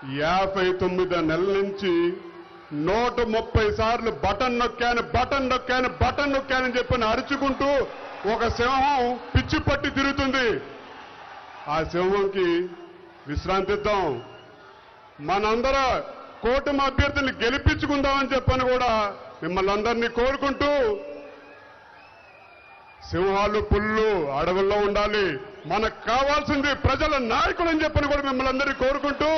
59 నెలల నుంచి 130 సార్లు బటన్ నొక్కానని చెప్పని అరుచుకుంటూ ఒక సింహం పిచ్చి పట్టి తిరుగుతుంది. ఆ సింహంకి విశ్రాంతి ఇద్దాం. మనందరూ కూటమి అభ్యర్థుల్ని గెలిపించుకుందామని చెప్పని కూడా మిమ్మల్ని అందరినీ కోరుకుంటూ, సింహాలు పుల్లు అడవుల్లో ఉండాలి, మనకు కావాల్సింది ప్రజల నాయకులు అని చెప్పని కూడా మిమ్మల్ని అందరినీ కోరుకుంటూ,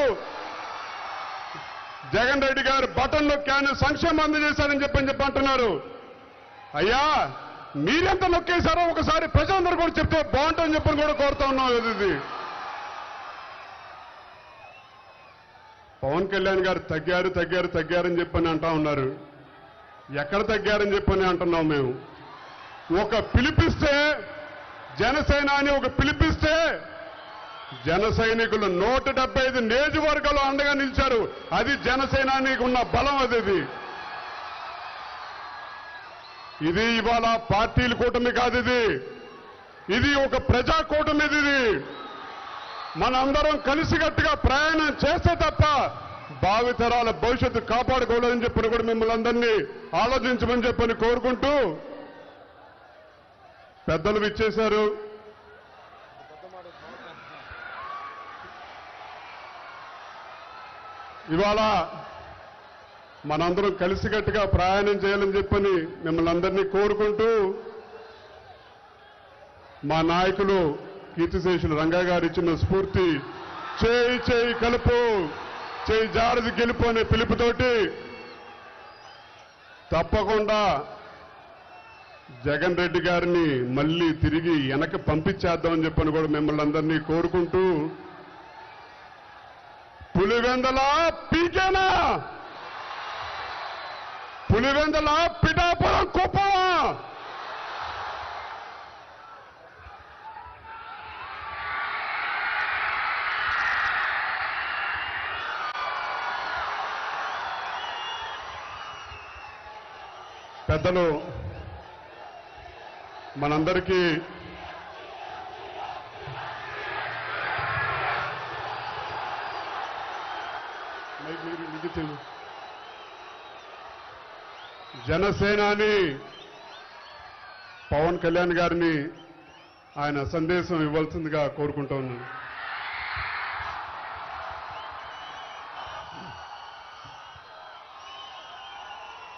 జగన్ రెడ్డి గారు బటన్ నొక్కాను సంక్షేమం అందజేశారని చెప్పి అంటున్నారు. అయ్యా మీరెంత నొక్కేశారో ఒకసారి ప్రజలందరూ కూడా చెప్తే బాగుంటుందని చెప్పని కూడా కోరుతా ఉన్నాం. ఇది పవన్ కళ్యాణ్ గారు తగ్గారని చెప్పని అంటా ఉన్నారు. ఎక్కడ తగ్గారని చెప్పని అంటున్నాం మేము. ఒక పిలిపిస్తే జనసేన అని ఒక పిలిపిస్తే జన సైనికులు 175 నియోజకవర్గాలు అండగా నిలిచారు. అది జనసేనానికి ఉన్న బలం. అది ఇది ఇవాళ పార్టీల కూటమి కాదు. ఇది ఒక ప్రజా కూటమి. ఇది మనందరం కలిసికట్టుగా ప్రయాణం చేస్తే తప్ప భావితరాల భవిష్యత్తు కాపాడుకోవాలని చెప్పని కూడా మిమ్మల్ని అందరినీ ఆలోచించమని చెప్పని కోరుకుంటూ, పెద్దలు విచ్చేశారు. ఇవాళ మనందరం కలిసికట్టుగా ప్రయాణం చేయాలని చెప్పని మిమ్మల్ని అందరినీ కోరుకుంటూ, మా నాయకులు కీర్తిశేషులు రంగా గారు ఇచ్చిన స్ఫూర్తి చేయి కలుపు, చేయి జారది గెలుపు అనే పిలుపుతోటి తప్పకుండా జగన్ రెడ్డి గారిని మళ్ళీ తిరిగి వెనక్కి పంపించేద్దామని చెప్పని కూడా మిమ్మల్ని అందరినీ కోరుకుంటూ, పులివెందల పీకేనా, పులివెందల పిఠాపురం కుప్పమా, పెద్దలు మనందరికీ జనసేనాని పవన్ కళ్యాణ్ గారిని ఆయన సందేశం ఇవ్వాల్సిందిగా కోరుకుంటూ ఉన్నాను.